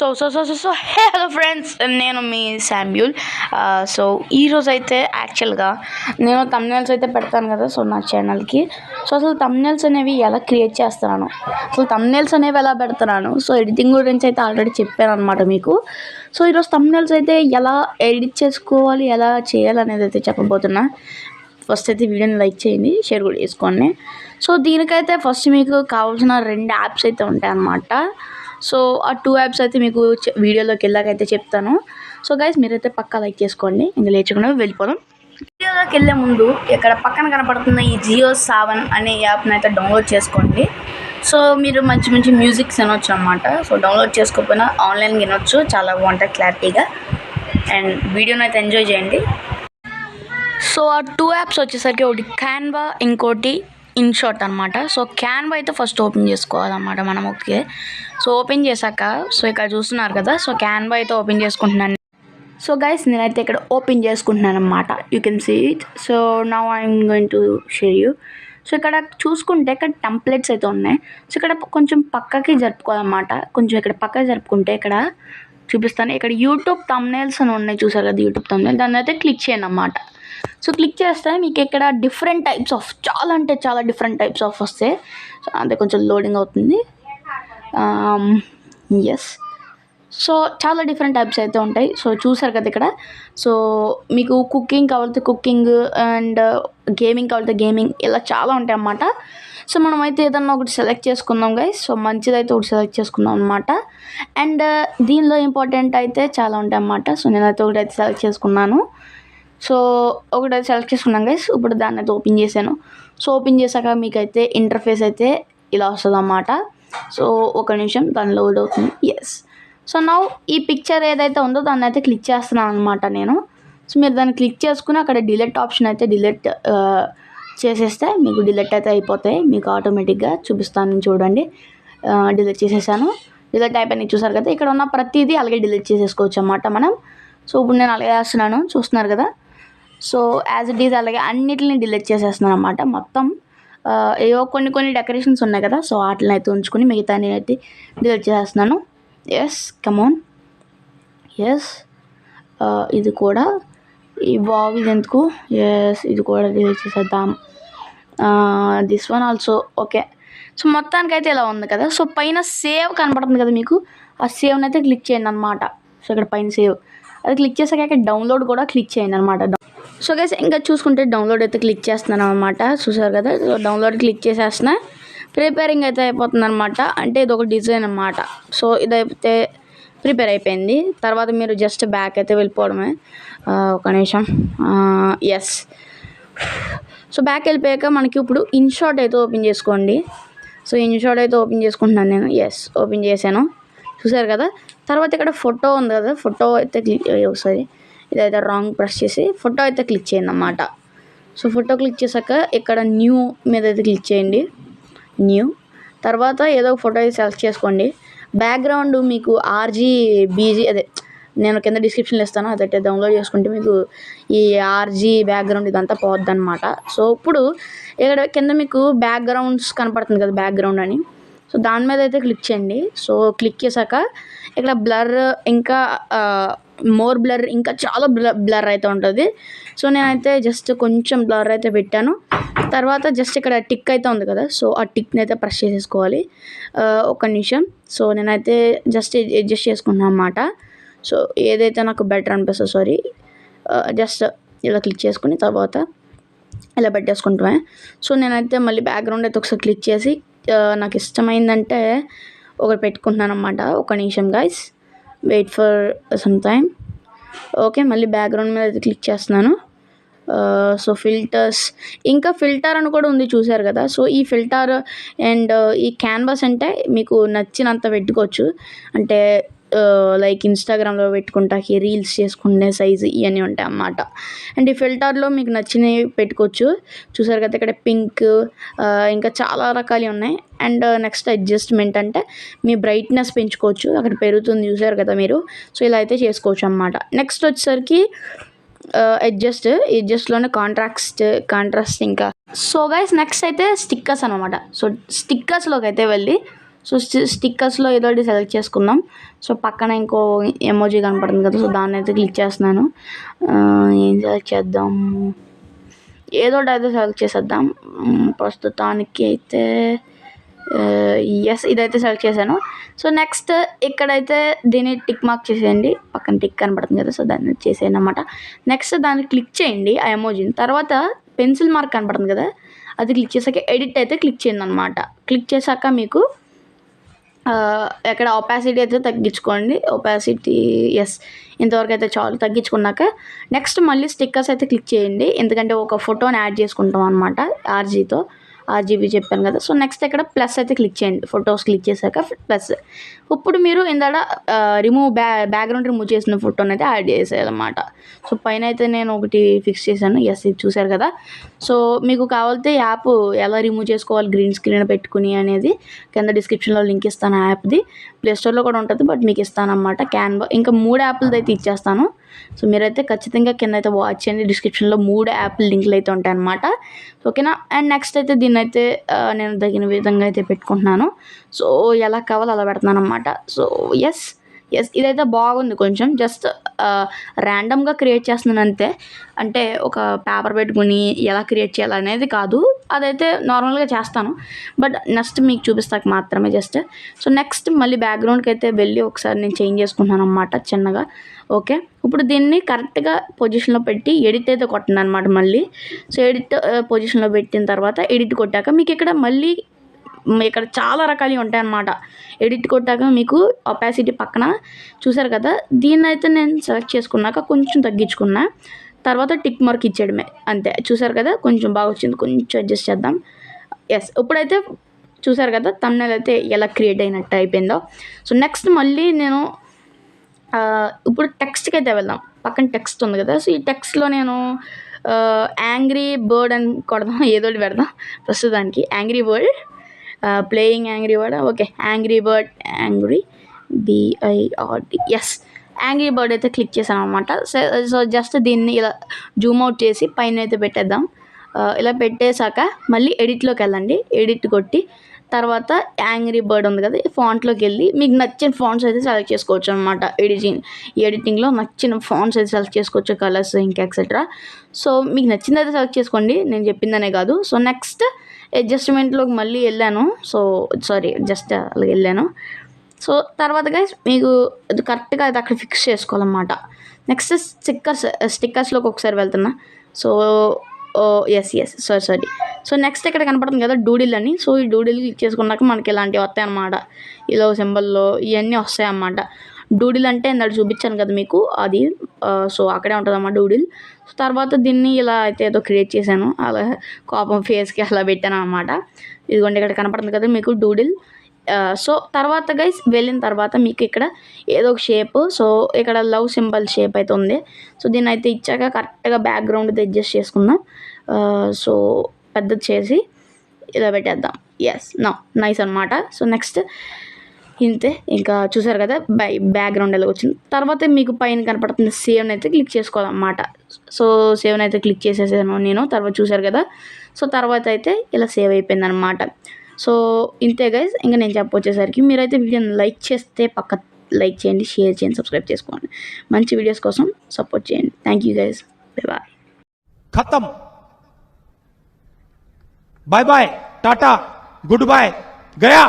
Hey hello friends, నేను మీ Samuel. So ఈరోజు అయితే యాక్చువల్గా నేను తమ్నెల్స్ అయితే పెడతాను కదా సో నా ఛానల్కి. సో అసలు తమ్నెల్స్ అనేవి ఎలా క్రియేట్ చేస్తున్నాను, అసలు తమ్నెల్స్ అనేవి ఎలా పెడుతున్నాను, సో ఎడిటింగ్ గురించి అయితే ఆల్రెడీ చెప్పాను అనమాట మీకు. సో ఈరోజు తమ్నెల్స్ అయితే ఎలా ఎడిట్ చేసుకోవాలి, ఎలా చేయాలి అనేది అయితే చెప్పబోతున్నా. ఫస్ట్ అయితే వీడియోని లైక్ చేయండి, షేర్ కూడా చేసుకోండి. సో దీనికైతే ఫస్ట్ మీకు కావాల్సిన 2 యాప్స్ అయితే ఉంటాయి అన్నమాట. సో ఆ 2 యాప్స్ అయితే మీకు వీడియోలోకి వెళ్ళాకైతే చెప్తాను. సో గైస్ మీరైతే పక్కా లైక్ చేసుకోండి. ఇంకా లేచకుండా వెళ్ళిపోదాం. వీడియోలోకి వెళ్ళే ముందు ఇక్కడ పక్కన కనపడుతున్న ఈ జియో సావన్ అనే యాప్ని అయితే డౌన్లోడ్ చేసుకోండి. సో మీరు మంచి మంచి మ్యూజిక్స్ వినొచ్చు అన్నమాట. సో డౌన్లోడ్ చేసుకోకపోయినా ఆన్లైన్ వినొచ్చు, చాలా బాగుంటుంది క్లారిటీగా. అండ్ వీడియోని అయితే ఎంజాయ్ చేయండి. సో ఆ 2 యాప్స్ వచ్చేసరికి ఒకటి క్యాన్వా, ఇంకోటి ఇన్షాట్ అనమాట. సో క్యాన్వా అయితే ఫస్ట్ ఓపెన్ చేసుకోవాలన్నమాట మనం. ఓకే, సో ఓపెన్ చేశాక సో ఇక్కడ చూస్తున్నారు కదా, సో క్యాన్వా అయితే ఓపెన్ చేసుకుంటున్నాను. సో గైస్ నేనైతే ఇక్కడ ఓపెన్ చేసుకుంటున్నాను అనమాట. You can see it. So now I'm going to share you. So ఇక్కడ చూసుకుంటే ఇక్కడ టెంప్లెట్స్ అయితే ఉన్నాయి. సో ఇక్కడ కొంచెం పక్కకి జరుపుకోవాలన్నమాట. కొంచెం ఇక్కడ పక్కకి జరుపుకుంటే ఇక్కడ చూపిస్తాను. ఇక్కడ యూట్యూబ్ థంబ్నెయిల్స్ అని ఉన్నాయి, చూసారు కదా యూట్యూబ్ థంబ్నెయిల్. దాన్ని అయితే క్లిక్ చేయండి అన్నమాట. సో క్లిక్ చేస్తే మీకు ఇక్కడ డిఫరెంట్ టైప్స్ ఆఫ్, చాలా అంటే చాలా డిఫరెంట్ టైప్స్ ఆఫ్ వస్తాయి. సో అదే కొంచెం లోడింగ్ అవుతుంది. ఎస్, సో చాలా డిఫరెంట్ టైప్స్ అయితే ఉంటాయి. సో చూసారు కదా ఇక్కడ. సో మీకు కుకింగ్ కావాలితే కుకింగ్, అండ్ గేమింగ్ కావాలితే గేమింగ్, ఇలా చాలా ఉంటాయి అన్నమాట. సో మనమైతే ఏదన్నా ఒకటి సెలెక్ట్ చేసుకుందాం గైస్. సో మంచిదైతే ఒకటి సెలెక్ట్ చేసుకుందాం అనమాట. అండ్ దీనిలో ఇంపార్టెంట్ అయితే చాలా ఉంటాయి అన్నమాట. సో నేనైతే ఒకటైతే సెలెక్ట్ చేసుకున్నాను. సో ఒకటైతే సెలెక్ట్ చేసుకున్నాం గైస్. ఇప్పుడు దాన్ని అయితే ఓపెన్ చేశాను. సో ఓపెన్ చేశాక మీకైతే ఇంటర్ఫేస్ అయితే ఇలా వస్తుంది అన్నమాట. సో ఒక నిమిషం దాన్ని లోడ్ అవుతుంది. ఎస్, సో నౌ ఈ పిక్చర్ ఏదైతే ఉందో దాన్ని అయితే క్లిక్ చేస్తున్నాను అనమాట నేను. సో మీరు దాన్ని క్లిక్ చేసుకుని అక్కడ డిలీట్ ఆప్షన్ అయితే డిలీట్ చేసేస్తే మీకు డిలీట్ అయితే అయిపోతాయి. మీకు ఆటోమేటిక్గా చూపిస్తాను చూడండి. డిలీట్ చేసేసాను. డిలీట్ అయిపోయినాయి, చూసారు కదా. ఇక్కడ ఉన్న ప్రతిదీ అలాగే డిలీట్ చేసేసుకోవచ్చు అన్నమాట మనం. సో ఇప్పుడు నేను అలాగే చేస్తున్నాను, చూస్తున్నారు కదా. సో యాజ్ ఇట్ ఈజ్ అలాగే అన్నిటిని డిలీట్ చేసేస్తున్నాను అన్నమాట మొత్తం. ఏవో కొన్ని డెకరేషన్స్ ఉన్నాయి కదా, సో వాటిని అయితే ఉంచుకొని మిగతా నేనైతే డిలీట్ చేసేస్తున్నాను. Yes, come on. ఎస్, ఇది కూడా ఈ వావ్ ఇది ఎందుకు. ఎస్, ఇది కూడా డిలీట్ చేసేద్దాం. This one also okay. So మొత్తానికైతే ఇలా ఉంది కదా. సో పైన సేవ్ కనపడుతుంది కదా మీకు, ఆ సేవ్ని అయితే క్లిక్ చేయండి అనమాట. సో ఇక్కడ పైన సేవ్ అది క్లిక్ చేసాక డౌన్లోడ్ కూడా క్లిక్ చేయండి అనమాట. సో గైస్ ఇంకా చూసుకుంటే డౌన్లోడ్ అయితే క్లిక్ చేస్తున్నాను అనమాట. చూసారు కదా. సో డౌన్లోడ్ క్లిక్ చేసేస్తున్నా. ప్రిపేరింగ్ అయితే అయిపోతుంది అనమాట. అంటే ఇది ఒక డిజైన్ అనమాట. సో ఇదైతే ప్రిపేర్ అయిపోయింది. తర్వాత మీరు జస్ట్ బ్యాక్ అయితే వెళ్ళిపోవడమే. ఒక నిమిషం. ఎస్, సో బ్యాక్ వెళ్ళిపోయాక మనకి ఇప్పుడు ఇన్షాట్ అయితే ఓపెన్ చేసుకోండి. సో ఇన్షాట్ అయితే ఓపెన్ చేసుకుంటున్నాను నేను. ఎస్, ఓపెన్ చేశాను, చూసారు కదా. తర్వాత ఇక్కడ ఫోటో ఉంది కదా, ఫోటో అయితే ఒకసారి ఇదైతే రాంగ్ ప్రెస్ చేసి ఫోటో అయితే క్లిక్ చేయండి అన్నమాట. సో ఫోటో క్లిక్ చేశాక ఇక్కడ న్యూ మీద అయితే క్లిక్ చేయండి. న్యూ తర్వాత ఏదో ఒక ఫోటో అయితే సెలెక్ట్ చేసుకోండి. బ్యాక్గ్రౌండ్ మీకు RGBG అదే నేను కింద డిస్క్రిప్షన్లో ఇస్తాను, అదైతే డౌన్లోడ్ చేసుకుంటే మీకు ఈ RG బ్యాక్గ్రౌండ్ ఇదంతా పోద్ది అనమాట. సో ఇప్పుడు ఇక్కడ కింద మీకు బ్యాక్గ్రౌండ్స్ కనపడుతుంది కదా, బ్యాక్గ్రౌండ్ అని. సో దాని మీద అయితే క్లిక్ చేయండి. సో క్లిక్ చేశాక ఇక్కడ బ్లర్, ఇంకా మోర్ బ్లర్, ఇంకా చాలా బ్లర్ అయితే ఉంటుంది. సో నేనైతే జస్ట్ కొంచెం బ్లర్ అయితే పెట్టాను. తర్వాత జస్ట్ ఇక్కడ టిక్ అయితే ఉంది కదా, సో ఆ టిక్ని అయితే ప్రెస్ చేసేసుకోవాలి. ఒక నిమిషం. సో నేనైతే జస్ట్ అడ్జస్ట్ చేసుకున్నాను అన్నమాట. సో ఏదైతే నాకు బెటర్ అనిపిస్తుంది, సారీ, జస్ట్ ఇలా క్లిక్ చేసుకుని తర్వాత ఇలా పెట్టేసుకుంటామే. సో నేనైతే మళ్ళీ బ్యాక్గ్రౌండ్ అయితే ఒకసారి క్లిక్ చేసి నాకు ఇష్టమైందంటే ఒకటి పెట్టుకుంటున్నాను అన్నమాట. ఒక నిమిషం guys, wait for some time. Okay, మళ్ళీ బ్యాక్గ్రౌండ్ మీద అయితే క్లిక్ చేస్తున్నాను. సో ఫిల్టర్స్, ఇంకా ఫిల్టర్ అని కూడా ఉంది, చూసారు కదా. సో ఈ ఫిల్టర్ అండ్ ఈ క్యాన్వాస్ అంటే మీకు నచ్చినంత పెట్టుకోవచ్చు. అంటే లైక్ ఇన్స్టాగ్రామ్లో పెట్టుకుంటాకి, రీల్స్ చేసుకునే సైజు ఇవన్నీ ఉంటాయి అన్నమాట. అండ్ ఈ ఫిల్టర్లో మీకు నచ్చినవి పెట్టుకోవచ్చు, చూసారు కదా. ఇక్కడ పింక్, ఇంకా చాలా రకాలు ఉన్నాయి. అండ్ నెక్స్ట్ అడ్జస్ట్మెంట్ అంటే మీ బ్రైట్నెస్ పెంచుకోవచ్చు, అక్కడ పెరుగుతుంది, చూసారు కదా మీరు. సో ఇలా అయితే చేసుకోవచ్చు అన్నమాట. నెక్స్ట్ వచ్చేసరికి అడ్జస్ట్లోనే కాంట్రాస్ట్ ఇంకా. సో గైస్ నెక్స్ట్ అయితే స్టిక్కర్స్ అనమాట. సో స్టిక్కర్స్లోకి అయితే వెళ్ళి సో స్టిక్కర్స్లో ఏదో ఒకటి సెలెక్ట్ చేసుకుందాం. సో పక్కన ఇంకో ఎమోజీ కనపడుతుంది కదా, సో దాన్ని అయితే క్లిక్ చేస్తున్నాను. ఏం సెలెక్ట్ చేద్దాం, ఏదో ఒకటి అయితే సెలెక్ట్ చేసేద్దాం. ప్రస్తుతానికి అయితే ఎస్ ఇదైతే సెలెక్ట్ చేశాను. సో నెక్స్ట్ ఇక్కడైతే దీన్ని టిక్ మార్క్ చేసేయండి, పక్కన టిక్ కనపడుతుంది కదా, సో దాన్ని చేసేయండి అనమాట. నెక్స్ట్ దాన్ని క్లిక్ చేయండి ఆ ఎమోజీని. తర్వాత పెన్సిల్ మార్క్ కనపడుతుంది కదా, అది క్లిక్ చేశాక ఎడిట్ అయితే క్లిక్ చేయండి అనమాట. క్లిక్ చేశాక మీకు ఎక్కడ ఒపాసిటీ అయితే తగ్గించుకోండి. ఒపాసిటీ ఎస్ ఇంతవరకు అయితే చాలు. తగ్గించుకున్నాక నెక్స్ట్ మళ్ళీ స్టిక్కర్స్ అయితే క్లిక్ చేయండి, ఎందుకంటే ఒక ఫోటోని యాడ్ చేసుకుంటాం అనమాట ఆర్జీబీ చెప్పాను కదా. సో నెక్స్ట్ ఇక్కడ ప్లస్ అయితే క్లిక్ చేయండి, ఫొటోస్ క్లిక్ చేశాక ప్లస్. ఇప్పుడు మీరు ఇందాడ బ్యాక్గ్రౌండ్ రిమూవ్ చేసిన ఫోటోని అయితే యాడ్ చేసేయాలన్నమాట. సో పైన అయితే నేను ఒకటి ఫిక్స్ చేశాను. ఎస్ ఇది చూసారు కదా. సో మీకు కావాలంటే యాప్ ఎలా రిమూవ్ చేసుకోవాలి గ్రీన్ స్క్రీన్ పెట్టుకుని అనేది కింద డిస్క్రిప్షన్లో లింక్ ఇస్తాను. ఆ యాప్ది ప్లేస్టోర్లో కూడా ఉంటుంది, బట్ మీకు ఇస్తాను అన్నమాట. క్యాన్వా ఇంకా 3 యాప్లది అయితే ఇచ్చేస్తాను. సో మీరైతే ఖచ్చితంగా కింద అయితే వాచ్ చేయండి, డిస్క్రిప్షన్లో 3 యాప్ లింకులు అయితే ఉంటాయి అన్నమాట. ఓకేనా. అండ్ నెక్స్ట్ అయితే దీన్ని అయితే నేను తగిన విధంగా అయితే పెట్టుకుంటున్నాను. సో ఎలా కావాలో అలా పెడుతున్నాను అన్నమాట. సో ఎస్ ఇదైతే బాగుంది. కొంచెం జస్ట్ ర్యాండమ్గా క్రియేట్ చేస్తున్నాను అంతే. అంటే ఒక పేపర్ పెట్టుకుని ఎలా క్రియేట్ చేయాలనేది కాదు, అదైతే నార్మల్గా చేస్తాను, బట్ నెక్స్ట్ మీకు చూపిస్తాక మాత్రమే జస్ట్. సో నెక్స్ట్ మళ్ళీ బ్యాక్గ్రౌండ్కి అయితే వెళ్ళి ఒకసారి నేను చేంజ్ చేసుకుంటున్నాను అన్నమాట చిన్నగా. ఓకే, ఇప్పుడు దీన్ని కరెక్ట్గా పొజిషన్లో పెట్టి ఎడిట్ అయితే కొట్టండి అనమాట మళ్ళీ. సో ఎడిట్ పొజిషన్లో పెట్టిన తర్వాత ఎడిట్ కొట్టాక మీకు ఇక్కడ చాలా రకాలు ఉంటాయి అన్నమాట. ఎడిట్ కొట్టాక మీకు ఒపాసిటీ పక్కన చూసారు కదా, దీన్ని అయితే నేను సెలెక్ట్ చేసుకున్నాక కొంచెం తగ్గించుకున్నా, తర్వాత టిక్ మార్క్ ఇచ్చేయడమే అంతే. చూసారు కదా కొంచెం బాగా వచ్చింది, కొంచెం అడ్జస్ట్ చేద్దాం. ఎస్ ఇప్పుడైతే చూసారు కదా థంబ్నెయిల్ అయితే ఎలా క్రియేట్ అయినట్టు అయిపోయిందో. సో నెక్స్ట్ మళ్ళీ నేను ఇప్పుడు టెక్స్ట్కి అయితే వెళ్దాం. పక్కన టెక్స్ట్ ఉంది కదా, సో ఈ టెక్స్ట్లో నేను యాంగ్రీ బర్డ్ అని కొడదాం, ఏదో ఒకటి పెడదాం ప్రస్తుతానికి. Angry bird playing angry bird. Okay, angry bird, angry BIRD. Yes angry bird అయితే క్లిక్ చేశాను అనమాట. సో జస్ట్ దీన్ని ఇలా జూమ్ అవుట్ చేసి పైన అయితే పెట్టేద్దాం. ఇలా పెట్టేశాక మళ్ళీ ఎడిట్లోకి వెళ్ళండి, ఎడిట్ కొట్టి తర్వాత యాంగ్రీ బర్డ్ ఉంది కదా, ఫాంట్లోకి వెళ్ళి మీకు నచ్చిన ఫాంట్స్ అయితే సెలెక్ట్ చేసుకోవచ్చు అనమాట. ఎడిటింగ్లో నచ్చిన ఫాంట్స్ అయితే సెలెక్ట్ చేసుకోవచ్చు, కలర్స్ ఇంకా ఎక్సెట్రా. సో మీకు నచ్చింది అయితే సెలెక్ట్ చేసుకోండి, నేను చెప్పిందనే కాదు. సో నెక్స్ట్ అడ్జస్ట్మెంట్లోకి మళ్ళీ వెళ్ళాను. సో సారీ జస్ట్ అలా వెళ్ళాను. సో తర్వాత గైస్ మీకు అది కరెక్ట్గా అయితే అక్కడ ఫిక్స్ చేసుకోవాలన్నమాట. నెక్స్ట్ స్టిక్కర్స్లోకి ఒకసారి వెళ్తున్నా. So yes sorry. So next ఇక్కడ కనపడుతుంది కదా డూడిల్ అని. సో ఈ డూడిల్ క్లిక్ చేసుకున్నాక మనకి ఇలాంటివి వస్తాయి అన్నమాట. ఇలా సింబల్లో ఇవన్నీ వస్తాయి అన్నమాట. డూడిల్ అంటే ఇందాక చూపించాను కదా మీకు, అది సో అక్కడే ఉంటుంది అన్నమాట డూడిల్. సో తర్వాత దీన్ని ఇలా అయితే ఏదో క్రియేట్ చేశాను, అలా కోపం ఫేస్కి అలా పెట్టాను అనమాట. ఇదిగోండి ఇక్కడ కనపడుతుంది కదా మీకు డూడిల్. సో తర్వాత గైస్ వెళ్ళిన తర్వాత మీకు ఇక్కడ ఏదో ఒక షేప్, సో ఇక్కడ లవ్ సింబల్ షేప్ అయితే ఉంది. సో దీన్ని అయితే ఇచ్చాక కరెక్ట్గా బ్యాక్గ్రౌండ్ అయితే అడ్జస్ట్ చేసుకుందాం. సో పెద్దది చేసి ఇలా పెట్టేద్దాం. ఎస్ నైస్ అనమాట. సో నెక్స్ట్ ఇంతే, ఇంకా చూసారు కదా బ్యాక్గ్రౌండ్ ఎలా వచ్చింది. తర్వాత మీకు పైన కనపడుతుంది సేవ్ని అయితే క్లిక్ చేసుకోవాలన్నమాట. సో సేవ్ని అయితే క్లిక్ చేసేసాను నేను. తర్వాత చూసారు కదా, సో తర్వాత అయితే ఇలా సేవ్ అయిపోయింది అనమాట. సో ఇంతే గైస్, ఇంకా నేను చెప్పొచ్చేసరికి మీరైతే వీడియోని లైక్ చేస్తే పక్క లైక్ చేయండి, షేర్ చేయండి, సబ్స్క్రైబ్ చేసుకోండి. మంచి వీడియోస్ కోసం సపోర్ట్ చేయండి. Thank you guys, bye. खत्म, bye bye, tata, good bye, गया.